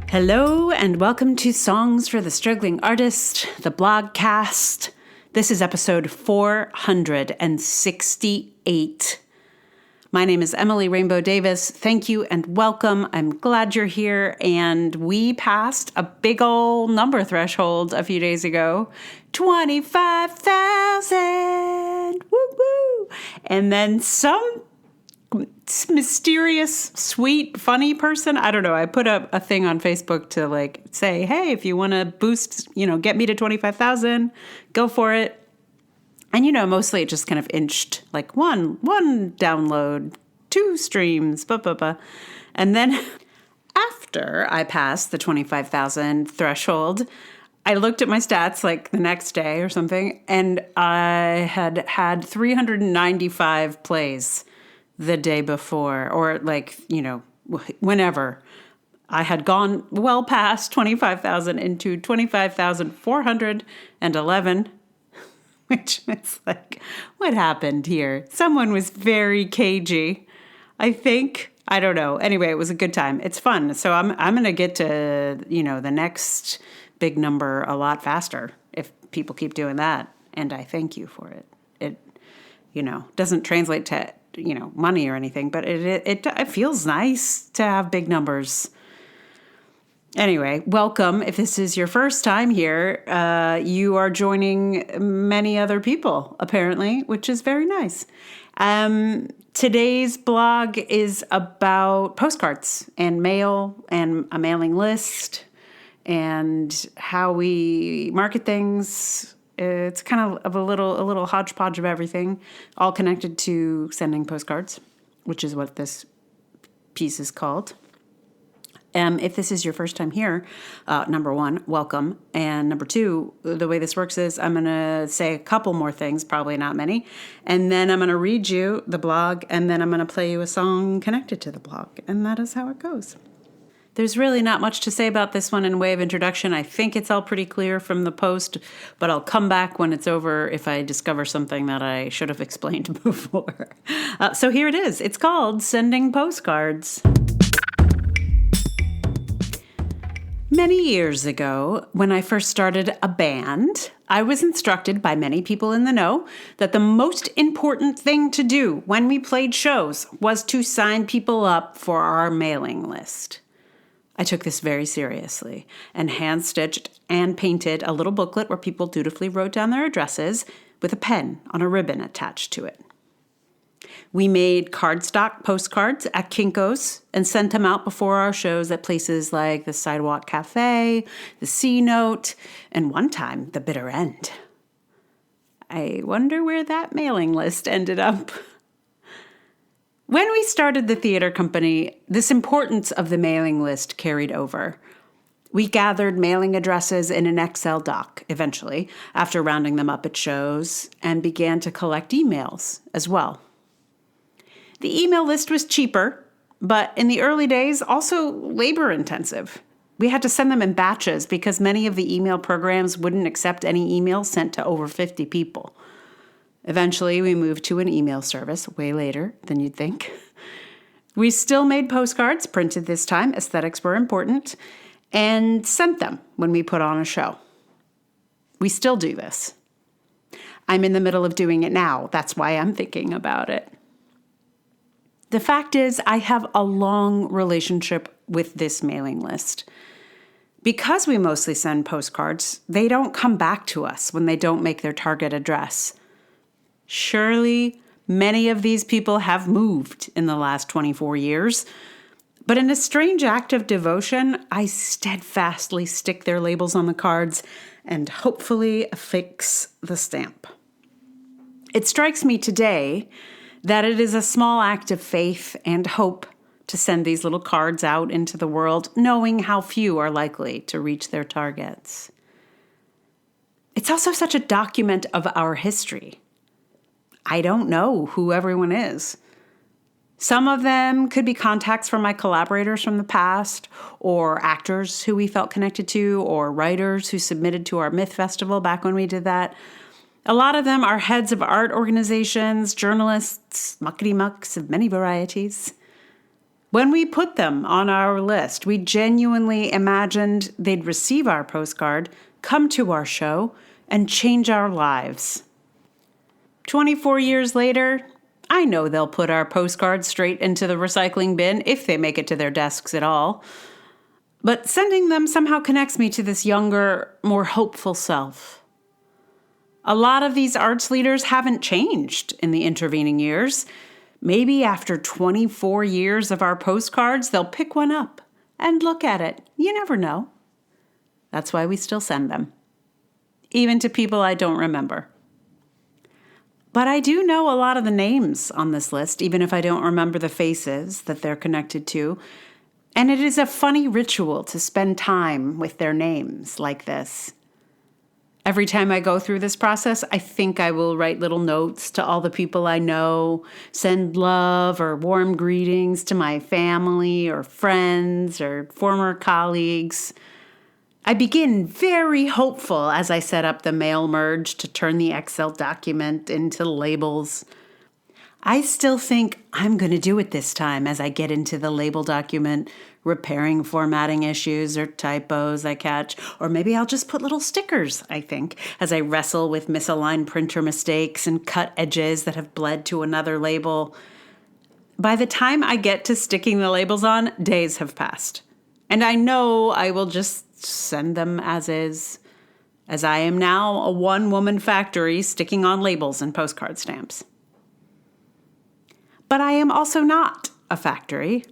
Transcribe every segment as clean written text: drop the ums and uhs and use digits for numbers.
Hello and welcome to Songs for the Struggling Artist, the blogcast. This is episode 468. My name is Emily Rainbow Davis. Thank you and welcome. I'm glad you're here. And we passed a big old number threshold a few days ago. 25,000. Woo woo. And then some mysterious, sweet, funny person. I don't know. I put up a thing on Facebook to say, hey, if you want to boost, get me to 25,000, go for it. And, mostly it just kind of inched one download, 2 streams, blah, blah, blah. And then after I passed the 25,000 threshold, I looked at my stats the next day or something, and I had 395 plays the day before, or whenever. I had gone well past 25,000 into 25,411, which is what happened here? Someone was very cagey, I think. I don't know. Anyway, it was a good time. It's fun. So I'm going to get to, the next big number a lot faster if people keep doing that. And I thank you for it. It, doesn't translate to money or anything, but it feels nice to have big numbers. Anyway, welcome. If this is your first time here, you are joining many other people, apparently, which is very nice. Today's blog is about postcards and mail and a mailing list and how we market things. It's kind of a little hodgepodge of everything, all connected to sending postcards, which is what this piece is called. If this is your first time here, number one, welcome. And number two, the way this works is I'm going to say a couple more things, probably not many, and then I'm going to read you the blog, and then I'm going to play you a song connected to the blog. And that is how it goes. There's really not much to say about this one in way of introduction. I think it's all pretty clear from the post, but I'll come back when it's over if I discover something that I should have explained before. So here it is. It's called Sending Postcards. Many years ago, when I first started a band, I was instructed by many people in the know that the most important thing to do when we played shows was to sign people up for our mailing list. I took this very seriously and hand-stitched and painted a little booklet where people dutifully wrote down their addresses with a pen on a ribbon attached to it. We made cardstock postcards at Kinko's and sent them out before our shows at places like the Sidewalk Cafe, the C Note, and one time, the Bitter End. I wonder where that mailing list ended up. When we started the theater company, this importance of the mailing list carried over. We gathered mailing addresses in an Excel doc, eventually, after rounding them up at shows, and began to collect emails as well. The email list was cheaper, but in the early days, also labor-intensive. We had to send them in batches because many of the email programs wouldn't accept any emails sent to over 50 people. Eventually, we moved to an email service way later than you'd think. We still made postcards, printed this time, aesthetics were important, and sent them when we put on a show. We still do this. I'm in the middle of doing it now. That's why I'm thinking about it. The fact is, I have a long relationship with this mailing list. Because we mostly send postcards, they don't come back to us when they don't make their target address. Surely, many of these people have moved in the last 24 years, but in a strange act of devotion, I steadfastly stick their labels on the cards and hopefully affix the stamp. It strikes me today that it is a small act of faith and hope to send these little cards out into the world, knowing how few are likely to reach their targets. It's also such a document of our history. I don't know who everyone is. Some of them could be contacts from my collaborators from the past, or actors who we felt connected to, or writers who submitted to our Myth Festival back when we did that. A lot of them are heads of art organizations, journalists, muckety-mucks of many varieties. When we put them on our list, we genuinely imagined they'd receive our postcard, come to our show, and change our lives. 24 years later, I know they'll put our postcards straight into the recycling bin if they make it to their desks at all. But sending them somehow connects me to this younger, more hopeful self. A lot of these arts leaders haven't changed in the intervening years. Maybe after 24 years of our postcards, they'll pick one up and look at it. You never know. That's why we still send them, even to people I don't remember. But I do know a lot of the names on this list, even if I don't remember the faces that they're connected to. And it is a funny ritual to spend time with their names like this. Every time I go through this process, I think I will write little notes to all the people I know, send love or warm greetings to my family or friends or former colleagues. I begin very hopeful as I set up the mail merge to turn the Excel document into labels. I still think I'm going to do it this time as I get into the label document, repairing formatting issues or typos I catch. Or maybe I'll just put little stickers, I think, as I wrestle with misaligned printer mistakes and cut edges that have bled to another label. By the time I get to sticking the labels on, days have passed. And I know I will just send them as is, as I am now a one-woman factory sticking on labels and postcard stamps. But I am also not a factory.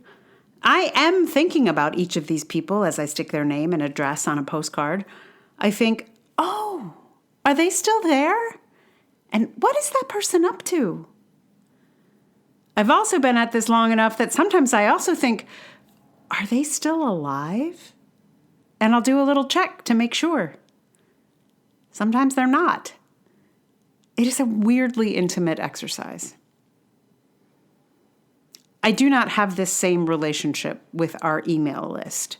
I am thinking about each of these people as I stick their name and address on a postcard. I think, oh, are they still there? And what is that person up to? I've also been at this long enough that sometimes I also think, are they still alive? And I'll do a little check to make sure. Sometimes they're not. It is a weirdly intimate exercise. I do not have this same relationship with our email list.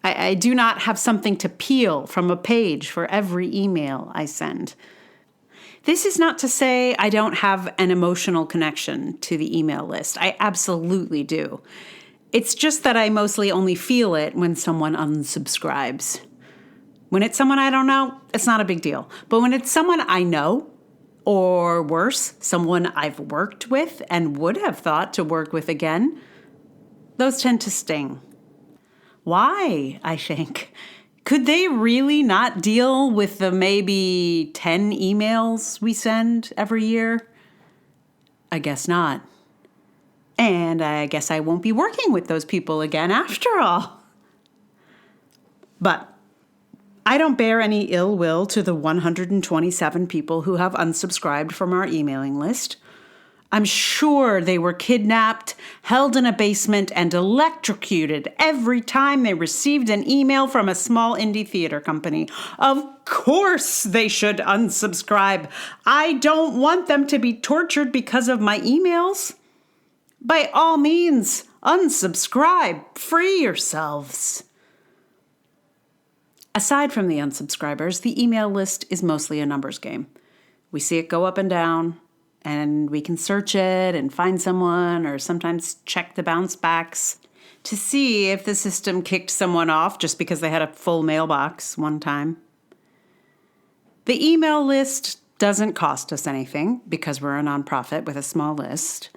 I do not have something to peel from a page for every email I send. This is not to say I don't have an emotional connection to the email list. I absolutely do. It's just that I mostly only feel it when someone unsubscribes. When it's someone I don't know, it's not a big deal. But when it's someone I know, or worse, someone I've worked with and would have thought to work with again, those tend to sting. Why, I think? Could they really not deal with the maybe 10 emails we send every year? I guess not. And I guess I won't be working with those people again after all. But I don't bear any ill will to the 127 people who have unsubscribed from our emailing list. I'm sure they were kidnapped, held in a basement, and electrocuted every time they received an email from a small indie theater company. Of course they should unsubscribe. I don't want them to be tortured because of my emails. By all means, unsubscribe. Free yourselves. Aside from the unsubscribers, the email list is mostly a numbers game. We see it go up and down, and we can search it and find someone or sometimes check the bounce backs to see if the system kicked someone off just because they had a full mailbox one time. The email list doesn't cost us anything because we're a nonprofit with a small list,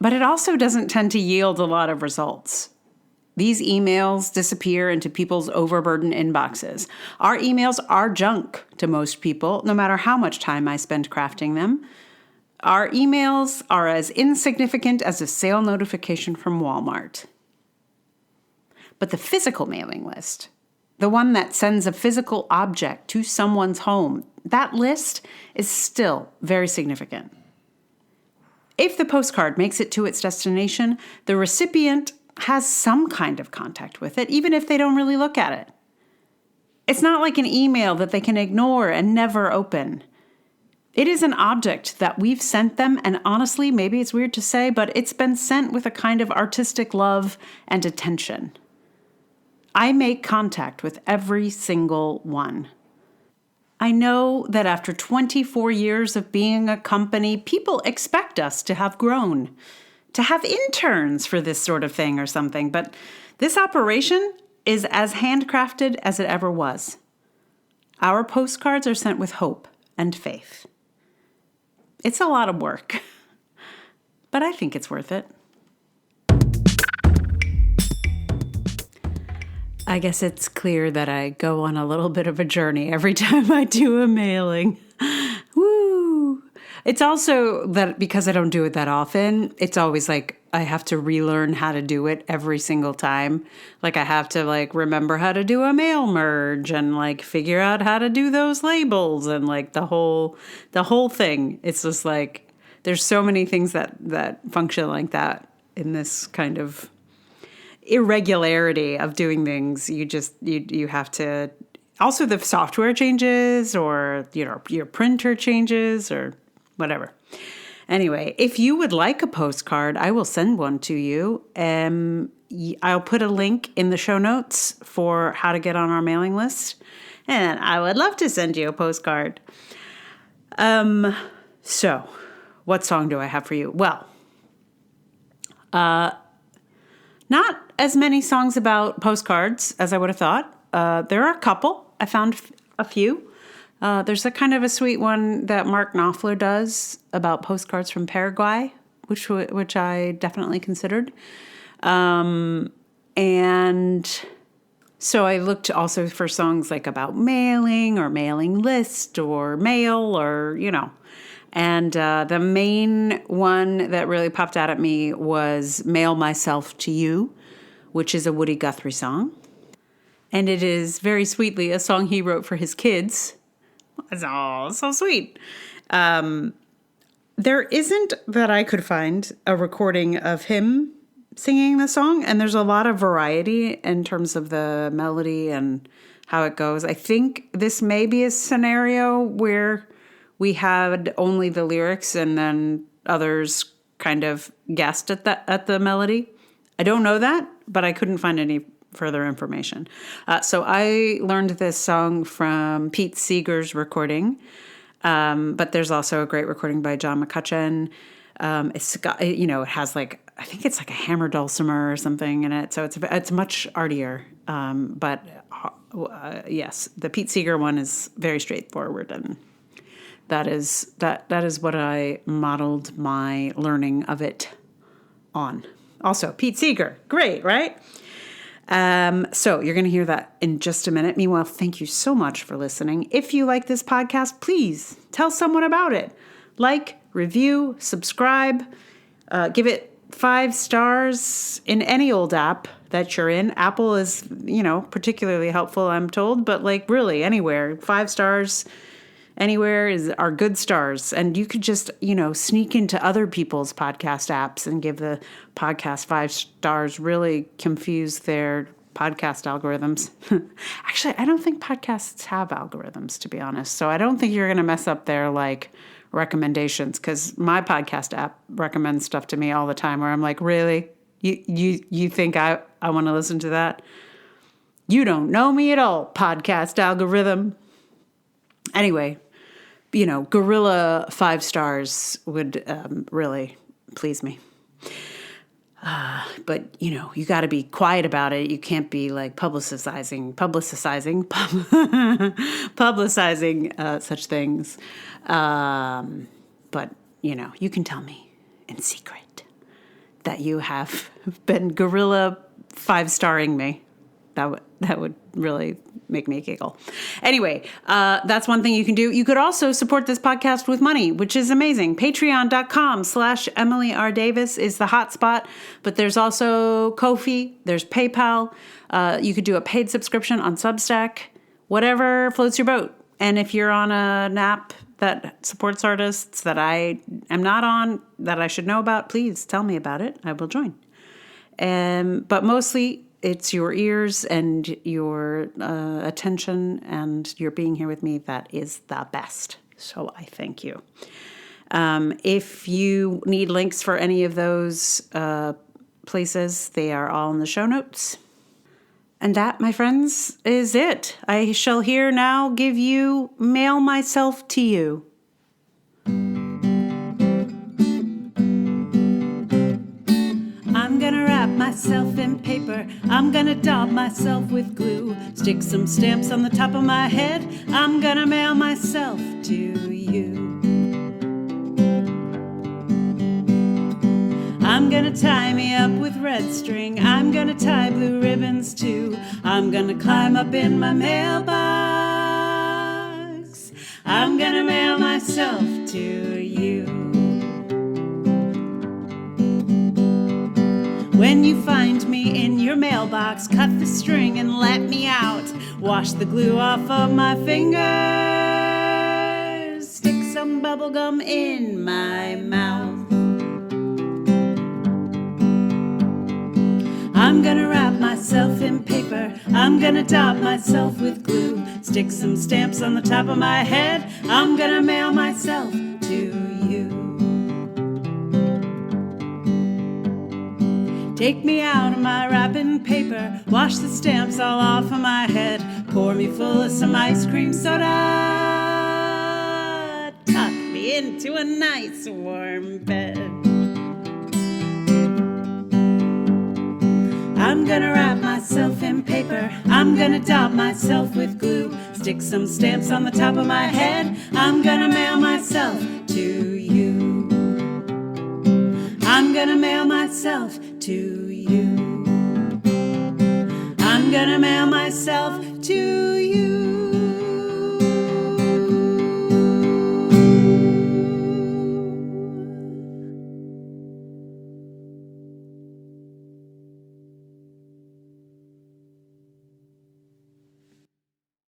but it also doesn't tend to yield a lot of results. These emails disappear into people's overburdened inboxes. Our emails are junk to most people, no matter how much time I spend crafting them. Our emails are as insignificant as a sale notification from Walmart. But the physical mailing list, the one that sends a physical object to someone's home, that list is still very significant. If the postcard makes it to its destination, the recipient has some kind of contact with it, even if they don't really look at it. It's not like an email that they can ignore and never open. It is an object that we've sent them, and honestly, maybe it's weird to say, but it's been sent with a kind of artistic love and attention. I make contact with every single one. I know that after 24 years of being a company, people expect us to have grown, to have interns for this sort of thing or something. But this operation is as handcrafted as it ever was. Our postcards are sent with hope and faith. It's a lot of work, but I think it's worth it. I guess it's clear that I go on a little bit of a journey every time I do a mailing. Woo! It's also that because I don't do it that often, it's always like I have to relearn how to do it every single time. Like I have to like remember how to do a mail merge and like figure out how to do those labels and like the whole thing. It's just like there's so many things that function like that in this kind of irregularity of doing things. You have to, also the software changes or your printer changes or whatever. Anyway, if you would like a postcard, I will send one to you. I'll put a link in the show notes for how to get on our mailing list, and I would love to send you a postcard. So what song do I have for you? Well, not as many songs about postcards as I would have thought. There are a couple. I found a few. There's a kind of a sweet one that Mark Knopfler does about postcards from Paraguay, which I definitely considered. And so I looked also for songs like about mailing or mailing list or mail or, And the main one that really popped out at me was Mail Myself to You, which is a Woody Guthrie song. And it is very sweetly a song he wrote for his kids. Oh, so sweet. There isn't, that I could find, a recording of him singing the song. And there's a lot of variety in terms of the melody and how it goes. I think this may be a scenario where we had only the lyrics and then others kind of guessed at the melody. I don't know that, but I couldn't find any further information. So I learned this song from Pete Seeger's recording, but there's also a great recording by John McCutcheon. It's got, it has like, I think it's like a hammer dulcimer or something in it, so it's much artier. But yes, the Pete Seeger one is very straightforward, and that is what I modeled my learning of it on. Also, Pete Seeger, great, right? So you're going to hear that in just a minute. Meanwhile, thank you so much for listening. If you like this podcast, please tell someone about it. Like, review, subscribe, give it 5 stars in any old app that you're in. Apple is, particularly helpful, I'm told, but like really anywhere, 5 stars anywhere are good stars. And you could just, sneak into other people's podcast apps and give the podcast 5 stars, really confuse their podcast algorithms. Actually, I don't think podcasts have algorithms, to be honest. So I don't think you're going to mess up their like recommendations, because my podcast app recommends stuff to me all the time where I'm like, really? You think I want to listen to that? You don't know me at all, podcast algorithm. Anyway, Gorilla 5 stars would really please me. But, you got to be quiet about it. You can't be like publicizing such things. But, you can tell me in secret that you have been Gorilla 5-starring me. That would really make me giggle. Anyway, that's one thing you can do. You could also support this podcast with money, which is amazing. Patreon.com/Emily R. Davis is the hotspot, but there's also Ko-fi, there's PayPal. You could do a paid subscription on Substack, whatever floats your boat. And if you're on an app that supports artists that I am not on, that I should know about, please tell me about it. I will join. But mostly, it's your ears and your attention and your being here with me that is the best. So I thank you. If you need links for any of those places, they are all in the show notes. And that, my friends, is it. I shall here now give you Mail Myself to You. myself in paper. I'm gonna daub myself with glue. Stick some stamps on the top of my head. I'm gonna mail myself to you. I'm gonna tie me up with red string. I'm gonna tie blue ribbons too. I'm gonna climb up in my mailbox. I'm gonna mail myself to you. When you find me in your mailbox, cut the string and let me out. Wash the glue off of my fingers. Stick some bubble gum in my mouth. I'm gonna wrap myself in paper. I'm gonna daub myself with glue. Stick some stamps on the top of my head. I'm gonna mail myself to you. Take me out of my wrapping paper. Wash the stamps all off of my head. Pour me full of some ice cream soda. Tuck me into a nice warm bed. I'm gonna wrap myself in paper. I'm gonna daub myself with glue. Stick some stamps on the top of my head. I'm gonna mail myself to you. I'm gonna mail myself to you. I'm gonna mail myself to you.